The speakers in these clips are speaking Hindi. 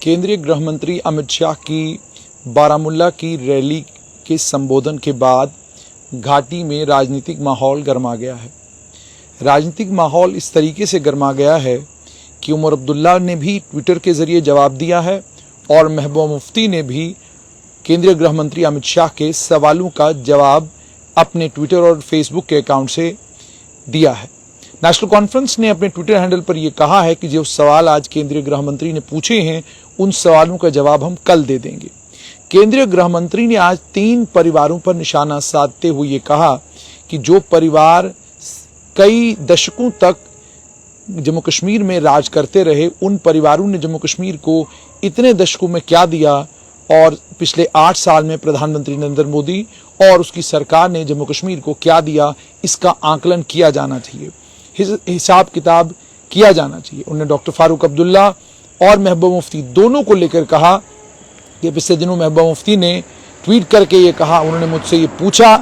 केंद्रीय गृह मंत्री अमित शाह की बारामुल्ला की रैली के संबोधन के बाद घाटी में राजनीतिक माहौल गरमा गया है। राजनीतिक माहौल इस तरीके से गरमा गया है कि उमर अब्दुल्ला ने भी ट्विटर के जरिए जवाब दिया है और महबूबा मुफ्ती ने भी केंद्रीय गृह मंत्री अमित शाह के सवालों का जवाब अपने ट्विटर और फेसबुक के अकाउंट से दिया है। नेशनल कॉन्फ्रेंस ने अपने ट्विटर हैंडल पर यह कहा है कि जो सवाल आज केंद्रीय गृह मंत्री ने पूछे हैं उन सवालों का जवाब हम कल दे देंगे। केंद्रीय गृह मंत्री ने आज 3 परिवारों पर निशाना साधते हुए ये कहा कि जो परिवार कई दशकों तक जम्मू कश्मीर में राज करते रहे, उन परिवारों ने जम्मू कश्मीर को इतने दशकों में क्या दिया और पिछले 8 साल में प्रधानमंत्री नरेंद्र मोदी और उसकी सरकार ने जम्मू कश्मीर को क्या दिया, इसका आकलन किया जाना चाहिए, हिसाब किताब किया जाना चाहिए। उन्होंने डॉक्टर फारूक अब्दुल्ला और महबूबा मुफ्ती दोनों को लेकर कहा कि पिछले दिनों महबूबा मुफ्ती ने ट्वीट करके ये कहा, उन्होंने मुझसे ये पूछा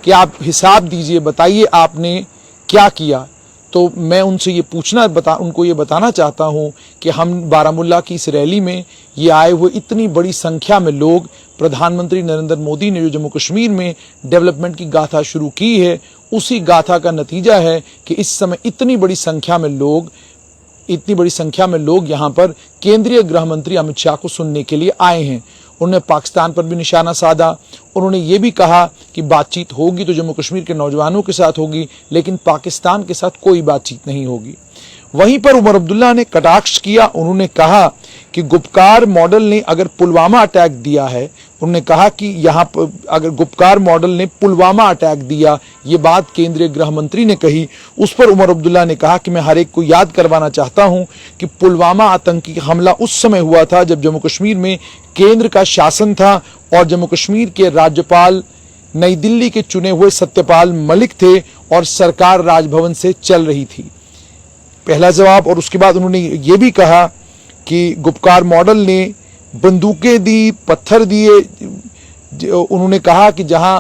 कि आप हिसाब दीजिए, बताइए आपने क्या किया। तो मैं उनसे ये उनको ये बताना चाहता हूँ कि हम बारामुल्ला की इस रैली में ये आए हुए इतनी बड़ी संख्या में लोग, प्रधानमंत्री नरेंद्र मोदी ने जो जम्मू कश्मीर में डेवलपमेंट की गाथा शुरू की है, उसी गाथा का नतीजा है कि इस समय इतनी बड़ी संख्या में लोग यहाँ पर केंद्रीय गृह मंत्री अमित शाह को सुनने के लिए आए हैं। उन्होंने पाकिस्तान पर भी निशाना साधा। उन्होंने ये भी कहा कि बातचीत होगी तो जम्मू कश्मीर के नौजवानों के साथ होगी, लेकिन पाकिस्तान के साथ कोई बातचीत नहीं होगी। वहीं पर उमर अब्दुल्ला ने कटाक्ष किया। उन्होंने कहा कि गुपकार मॉडल ने अगर पुलवामा अटैक दिया है, उन्होंने कहा कि यहाँ पर अगर गुपकार मॉडल ने पुलवामा अटैक दिया, ये बात केंद्रीय गृह मंत्री ने कही। उस पर उमर अब्दुल्ला ने कहा कि मैं हर एक को याद करवाना चाहता हूं कि पुलवामा आतंकी हमला उस समय हुआ था जब जम्मू कश्मीर में केंद्र का शासन था और जम्मू कश्मीर के राज्यपाल नई दिल्ली के चुने हुए सत्यपाल मलिक थे और सरकार राजभवन से चल रही थी। पहला जवाब। और उसके बाद उन्होंने ये भी कहा कि गुपकार मॉडल ने बंदूकें दी, पत्थर दिए। उन्होंने कहा कि जहां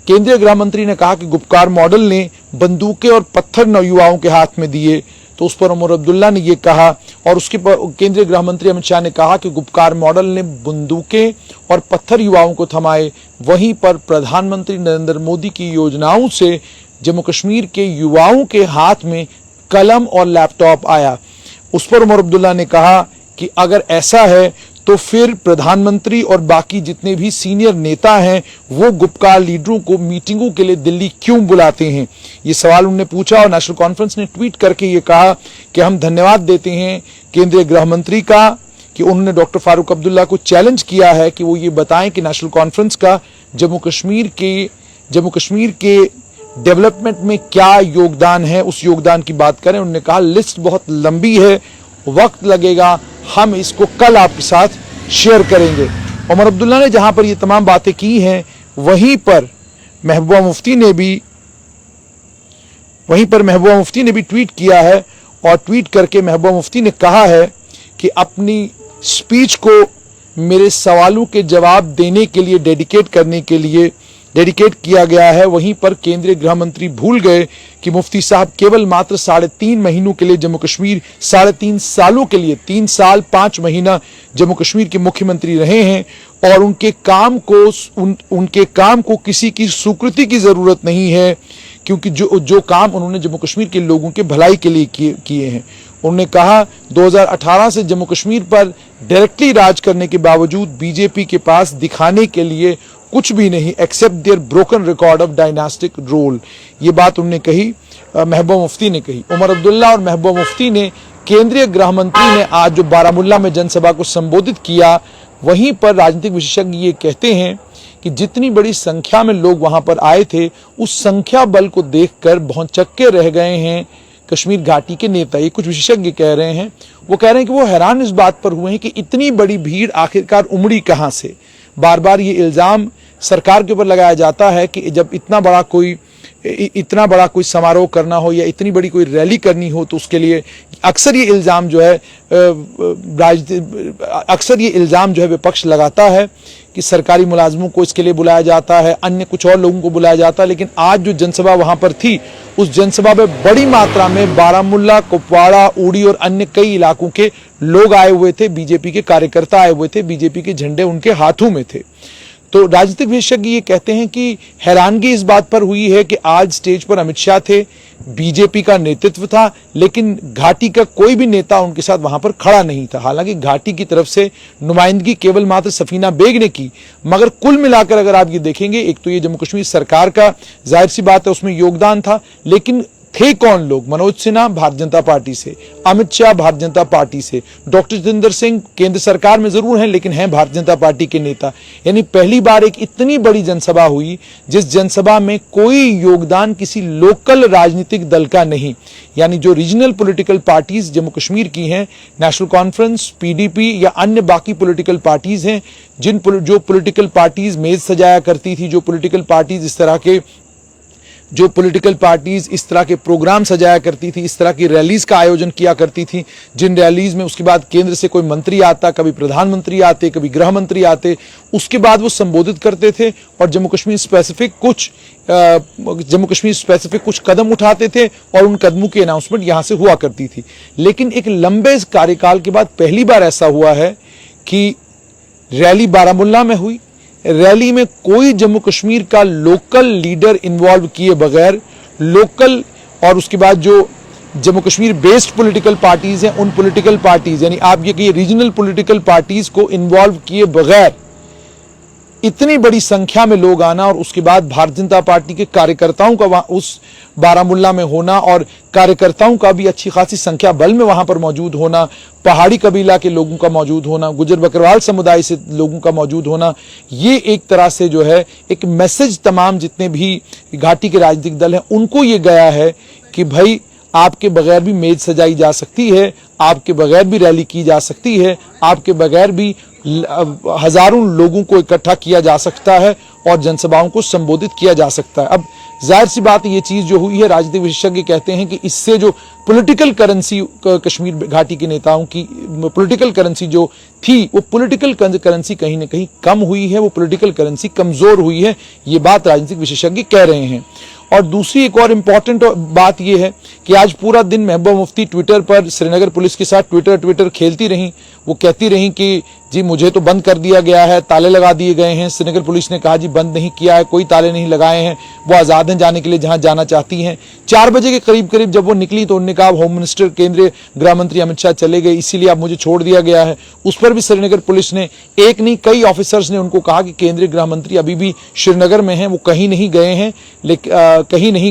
केंद्रीय गृह मंत्री ने कहा कि गुपकार मॉडल ने बंदूकें और पत्थर युवाओं के हाथ में दिए, तो उस पर उमर अब्दुल्ला ने ये कहा। और उसके पर केंद्रीय गृह मंत्री अमित शाह ने कहा कि गुपकार मॉडल ने बंदूकें और पत्थर युवाओं को थमाए। वहीं पर प्रधानमंत्री नरेंद्र मोदी की योजनाओं से जम्मू कश्मीर के युवाओं के हाथ में कलम और लैपटॉप आया। उस पर उमर अब्दुल्ला ने कहा कि अगर ऐसा है तो फिर प्रधानमंत्री और बाकी जितने भी सीनियर नेता हैं वो गुपकार लीडरों को मीटिंगों के लिए दिल्ली क्यों बुलाते हैं, ये सवाल उन्होंने पूछा। और नेशनल कॉन्फ्रेंस ने ट्वीट करके ये कहा कि हम धन्यवाद देते हैं केंद्रीय गृह मंत्री का कि उन्होंने डॉक्टर फारूक अब्दुल्ला को चैलेंज किया है कि वो ये बताएं कि नेशनल कॉन्फ्रेंस का जम्मू कश्मीर के डेवलपमेंट में क्या योगदान है, उस योगदान की बात करें। उन्होंने कहा लिस्ट बहुत लंबी है, वक्त लगेगा, हम इसको कल आपके साथ शेयर करेंगे। उमर अब्दुल्ला ने जहां पर ये तमाम बातें की हैं, वहीं पर महबूबा मुफ्ती ने भी ट्वीट किया है। और ट्वीट करके महबूबा मुफ्ती ने कहा है कि अपनी स्पीच को मेरे सवालों के जवाब देने के लिए डेडिकेट किया गया है। वहीं पर केंद्रीय गृह मंत्री भूल गए कि मुफ्ती साहब केवल मात्र 3.5 महीनों के लिए जम्मू कश्मीर, 3.5 सालों के लिए 3 साल 5 महीना जम्मू कश्मीर के मुख्यमंत्री रहे हैं और उनके काम को किसी की स्वीकृति की जरूरत नहीं है, क्योंकि जो काम उन्होंने जम्मू कश्मीर के लोगों के भलाई के लिए किए हैं। उन्होंने कहा 2018 से जम्मू कश्मीर पर डायरेक्टली राज करने के बावजूद बीजेपी के पास दिखाने के लिए कुछ भी नहीं except their broken record of dynastic rule. ये बात उन्होंने कही, महबूबा मुफ्ती ने कही। उमर अब्दुल्ला और महबूबा मुफ्ती ने केंद्रीय गृह मंत्री ने आज जो बारामुल्ला में जनसभा को संबोधित किया, वहीं पर राजनीतिक विशेषज्ञ ये कहते हैं कि जितनी बड़ी संख्या में लोग वहां पर आए थे, उस संख्या बल को देखकर भौंचक्के रह गए हैं कश्मीर घाटी के नेता। ये कुछ विशेषज्ञ कह रहे हैं। वो कह रहे हैं कि वो हैरान इस बात पर हुए हैं कि इतनी बड़ी भीड़ आखिरकार उमड़ी कहां से। बार बार ये इल्जाम सरकार के ऊपर लगाया जाता है कि जब इतना बड़ा कोई समारोह करना हो या इतनी बड़ी कोई रैली करनी हो तो उसके लिए अक्सर ये इल्जाम जो है विपक्ष लगाता है कि सरकारी मुलाजमों को इसके लिए बुलाया जाता है, अन्य कुछ और लोगों को बुलाया जाता है। लेकिन आज जो जनसभा वहां पर थी उस जनसभा में बड़ी मात्रा में बारामूला, कुपवाड़ा, उड़ी और अन्य कई इलाकों के लोग आए हुए थे, बीजेपी के कार्यकर्ता आए हुए थे, बीजेपी के झंडे उनके हाथों में थे। तो राजनीतिक विशेषज्ञ ये कहते हैं कि हैरानगी इस बात पर हुई है कि आज स्टेज पर अमित शाह थे, बीजेपी का नेतृत्व था, लेकिन घाटी का कोई भी नेता उनके साथ वहां पर खड़ा नहीं था। हालांकि घाटी की तरफ से नुमाइंदगी केवल मात्र सफीना बेग ने की, मगर कुल मिलाकर अगर आप ये देखेंगे, एक तो ये जम्मू कश्मीर सरकार का जाहिर सी बात है उसमें योगदान था, लेकिन थे कौन लोग? मनोज सिन्हा भारतीय जनता पार्टी से, अमित शाह भारतीय जनता पार्टी से, डॉक्टर जितेंद्र सिंह केंद्र सरकार में जरूर हैं लेकिन हैं भारतीय जनता पार्टी के नेता। यानी पहली बार एक इतनी बड़ी जनसभा हुई जिस जनसभा में कोई योगदान किसी लोकल राजनीतिक दल का नहीं, यानी जो regional political parties Jammu Kashmir की हैं, नेशनल कॉन्फ्रेंस, पीडीपी या अन्य बाकी पॉलिटिकल पार्टीज हैं, जो पॉलिटिकल पार्टीज मेज सजाया करती थी, जो पॉलिटिकल पार्टीज इस तरह के प्रोग्राम सजाया करती थी, इस तरह की रैलीज का आयोजन किया करती थी, जिन रैलीज में उसके बाद केंद्र से कोई मंत्री आता, कभी प्रधानमंत्री आते, कभी गृह मंत्री आते, उसके बाद वो संबोधित करते थे और जम्मू कश्मीर स्पेसिफिक कुछ कदम उठाते थे और उन कदमों की अनाउंसमेंट यहां से हुआ करती थी। लेकिन एक लंबे कार्यकाल के बाद पहली बार ऐसा हुआ है कि रैली बारामूला में हुई, रैली में कोई जम्मू कश्मीर का लोकल लीडर इन्वॉल्व किए बगैर, लोकल और उसके बाद जो Jammu Kashmir based political parties हैं, उन पॉलिटिकल पार्टीज यानी आप ये कहिए रीजनल पॉलिटिकल पार्टीज को इन्वॉल्व किए बगैर इतनी बड़ी संख्या में लोग आना और उसके बाद भारतीय जनता पार्टी के कार्यकर्ताओं का उस बारामूला में होना और कार्यकर्ताओं का भी अच्छी खासी संख्या बल में वहां पर मौजूद होना, पहाड़ी कबीला के लोगों का मौजूद होना, गुजर बकरवाल समुदाय से लोगों का मौजूद होना, ये एक तरह से जो है एक मैसेज तमाम जितने भी घाटी के राजनीतिक दल हैं उनको ये गया है कि भाई आपके बगैर भी मेज सजाई जा सकती है, आपके बगैर भी रैली की जा सकती है, आपके बगैर भी हजारों लोगों को इकट्ठा किया जा सकता है और जनसभाओं को संबोधित किया जा सकता है। अब जाहिर सी बात ये चीज जो हुई है, राजनीतिक विशेषज्ञ कहते हैं कि इससे जो पॉलिटिकल करेंसी कश्मीर घाटी के नेताओं की पॉलिटिकल करेंसी जो थी, वो पॉलिटिकल करेंसी कहीं ना कहीं कम हुई है, वो पॉलिटिकल करेंसी कमजोर हुई है, ये बात राजनीतिक विशेषज्ञ कह रहे हैं। और दूसरी एक और इम्पॉर्टेंट बात यह है कि आज पूरा दिन महबूबा मुफ्ती ट्विटर पर श्रीनगर पुलिस के साथ ट्विटर खेलती रहीं। वो कहती रहीं कि जी मुझे तो बंद कर दिया गया है, ताले लगा दिए गए हैं। श्रीनगर पुलिस ने कहा जी बंद नहीं किया है, कोई ताले नहीं लगाए हैं, वो आज़ाद हैं जाने के लिए जहां जाना चाहती हैं। 4 बजे के करीब जब वो निकली तो उन्होंने कहा होम मिनिस्टर केंद्रीय गृह मंत्री अमित शाह चले गए, इसीलिए अब मुझे छोड़ दिया गया है। उस पर भी श्रीनगर पुलिस ने एक नहीं कई ऑफिसर्स ने उनको कहा कि केंद्रीय गृह मंत्री अभी भी श्रीनगर में हैं, वो कहीं नहीं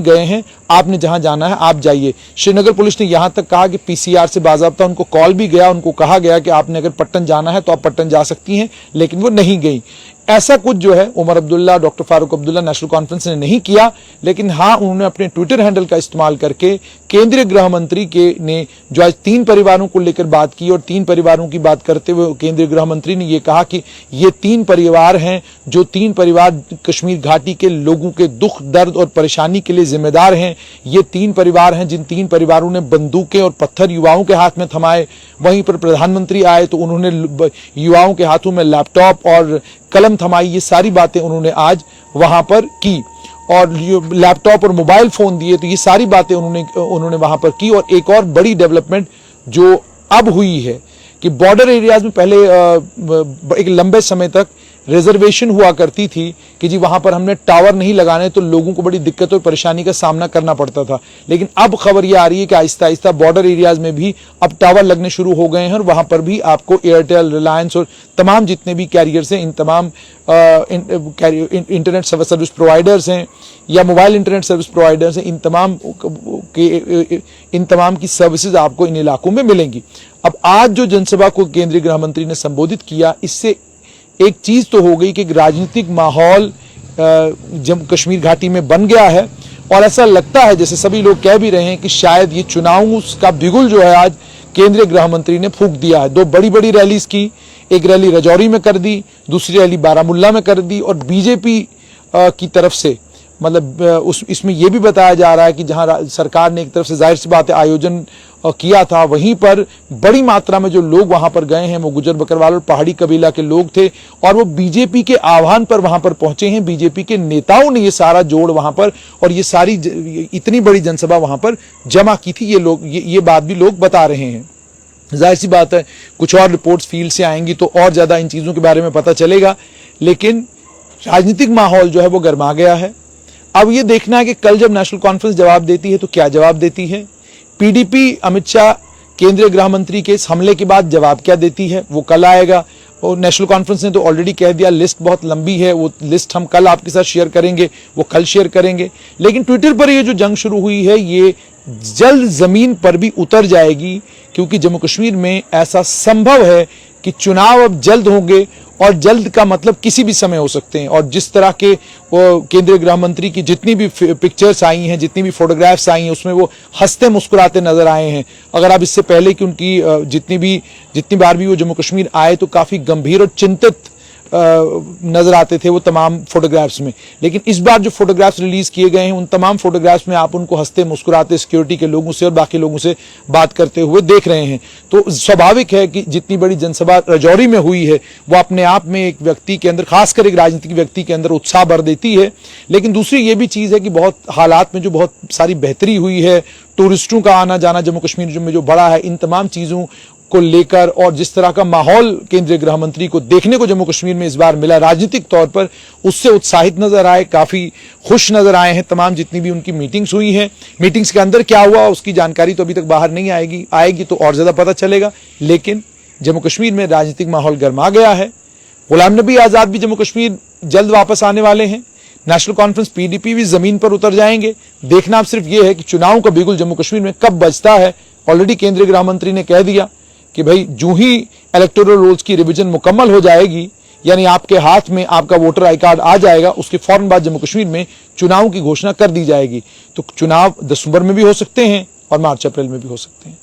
गए हैं, आपने जहां जाना है आप जाइए। श्रीनगर पुलिस ने यहां तक कहा कि पीसीआर से बाज़ाब्ता उनको कॉल भी गया, उनको कहा गया कि आपने अगर पट्टन जाना है तो आप पट्टन जा सकती हैं, लेकिन वो नहीं गई। ऐसा कुछ जो है उमर अब्दुल्ला, डॉक्टर फारूक अब्दुल्ला, नेशनल कॉन्फ्रेंस ने नहीं किया, लेकिन हाँ उन्होंने अपने ट्विटर हैंडल का इस्तेमाल करके केंद्रीय गृह मंत्री ने जो आज 3 परिवारों को लेकर बात की और 3 परिवारों की बात करते हुए केंद्रीय गृह मंत्री ने यह कहा कि ये 3 परिवार हैं, जो 3 परिवार कश्मीर घाटी के लोगों के दुख दर्द और परेशानी के लिए जिम्मेदार हैं। ये 3 परिवार हैं जिन 3 परिवारों ने बंदूकें और पत्थर युवाओं के हाथ में थमाए। वहीं पर प्रधानमंत्री आए तो उन्होंने युवाओं के हाथों में लैपटॉप और कलम थमाई। ये सारी बातें उन्होंने आज वहां पर की और लैपटॉप और मोबाइल फोन दिए, तो ये सारी बातें उन्होंने वहां पर की। और एक और बड़ी डेवलपमेंट जो अब हुई है कि बॉर्डर एरियाज में पहले एक लंबे समय तक रिजर्वेशन हुआ करती थी कि जी वहां पर हमने टावर नहीं लगाने तो लोगों को बड़ी दिक्कत और परेशानी का सामना करना पड़ता था। लेकिन अब खबर यह आ रही है कि आहिस्ता आहिस्ता बॉर्डर एरियाज में भी अब टावर लगने शुरू हो गए हैं और वहां पर भी आपको एयरटेल, रिलायंस और तमाम जितने भी कैरियर्स हैं, इन तमाम इंटरनेट सर्विस प्रोवाइडर्स हैं या मोबाइल इंटरनेट सर्विस प्रोवाइडर्स हैं, इन तमाम की सर्विसेज आपको इन इलाकों में मिलेंगी। अब आज जो जनसभा को केंद्रीय गृह मंत्री ने संबोधित किया, इससे एक चीज तो हो गई कि राजनीतिक माहौल जम्मू कश्मीर घाटी में बन गया है और ऐसा लगता है जैसे सभी लोग कह भी रहे हैं कि शायद ये चुनाव का बिगुल जो है आज केंद्रीय गृह मंत्री ने फूंक दिया है। 2 बड़ी रैलीज की, एक रैली राजौरी में कर दी, दूसरी रैली बारामूला में कर दी और बीजेपी की तरफ से मतलब इसमें यह भी बताया जा रहा है कि जहां सरकार ने एक तरफ से जाहिर सी बात है आयोजन किया था, वहीं पर बड़ी मात्रा में जो लोग वहां पर गए हैं वो गुजर बकरवाल और पहाड़ी कबीला के लोग थे और वो बीजेपी के आह्वान पर वहां पर पहुंचे हैं। बीजेपी के नेताओं ने ये सारा जोड़ वहां पर और ये सारी इतनी बड़ी जनसभा वहां पर जमा की थी। ये बात भी लोग बता रहे हैं। जाहिर सी बात है कुछ और रिपोर्ट्स फील्ड से आएंगी तो और ज्यादा इन चीजों के बारे में पता चलेगा, लेकिन राजनीतिक माहौल जो है वो गर्मा गया है। अब ये देखना है कि कल जब नेशनल कॉन्फ्रेंस जवाब देती है तो क्या जवाब देती है। पीडीपी अमित शाह केंद्रीय गृह मंत्री के इस हमले के बाद जवाब क्या देती है वो कल आएगा। और नेशनल कॉन्फ्रेंस ने तो ऑलरेडी कह दिया लिस्ट बहुत लंबी है, वो लिस्ट हम कल आपके साथ शेयर करेंगे, वो कल शेयर करेंगे। लेकिन ट्विटर पर ये जो जंग शुरू हुई है ये जल्द जमीन पर भी उतर जाएगी, क्योंकि जम्मू कश्मीर में ऐसा संभव है कि चुनाव अब जल्द होंगे और जल्द का मतलब किसी भी समय हो सकते हैं। और जिस तरह के वो केंद्रीय गृह मंत्री की जितनी भी पिक्चर्स आई हैं, जितनी भी फोटोग्राफ्स आई हैं, उसमें वो हंसते मुस्कुराते नजर आए हैं। अगर आप इससे पहले कि उनकी जितनी बार भी वो जम्मू कश्मीर आए तो काफी गंभीर और चिंतित नजर आते थे वो तमाम फोटोग्राफ्स में। लेकिन इस बार जो फोटोग्राफ्स रिलीज किए गए हैं उन तमाम फोटोग्राफ्स में आप उनको हंसते मुस्कुराते सिक्योरिटी के लोगों से और बाकी लोगों से बात करते हुए देख रहे हैं। तो स्वाभाविक है कि जितनी बड़ी जनसभा राजौरी में हुई है वो अपने आप में एक व्यक्ति के अंदर, खासकर एक राजनीतिक व्यक्ति के अंदर उत्साह भर देती है। लेकिन दूसरी ये भी चीज है कि बहुत हालात में जो बहुत सारी बेहतरी हुई है, टूरिस्टों का आना जाना जम्मू कश्मीर में जो बढ़ा है, इन तमाम चीजों को लेकर और जिस तरह का माहौल केंद्रीय गृह मंत्री को देखने को जम्मू कश्मीर में इस बार मिला राजनीतिक तौर पर, उससे उत्साहित नजर आए, काफी खुश नजर आए हैं। तमाम जितनी भी उनकी मीटिंग्स हुई हैं, मीटिंग्स के अंदर क्या हुआ उसकी जानकारी तो अभी तक बाहर नहीं आएगी तो और ज्यादा पता चलेगा। लेकिन जम्मू कश्मीर में राजनीतिक माहौल गर्मा गया है। गुलाम नबी आजाद भी जम्मू कश्मीर जल्द वापस आने वाले हैं। नेशनल कॉन्फ्रेंस पीडीपी भी जमीन पर उतर जाएंगे। देखना अब सिर्फ ये है कि चुनाव का बिगुल जम्मू कश्मीर में कब बजता है। ऑलरेडी केंद्रीय गृह मंत्री ने कह दिया कि भाई जो ही इलेक्टोरल रोल्स की रिवीजन मुकम्मल हो जाएगी, यानी आपके हाथ में आपका वोटर आई कार्ड आ जाएगा, उसके फौरन बाद जम्मू कश्मीर में चुनाव की घोषणा कर दी जाएगी। तो चुनाव दिसंबर में भी हो सकते हैं और मार्च अप्रैल में भी हो सकते हैं।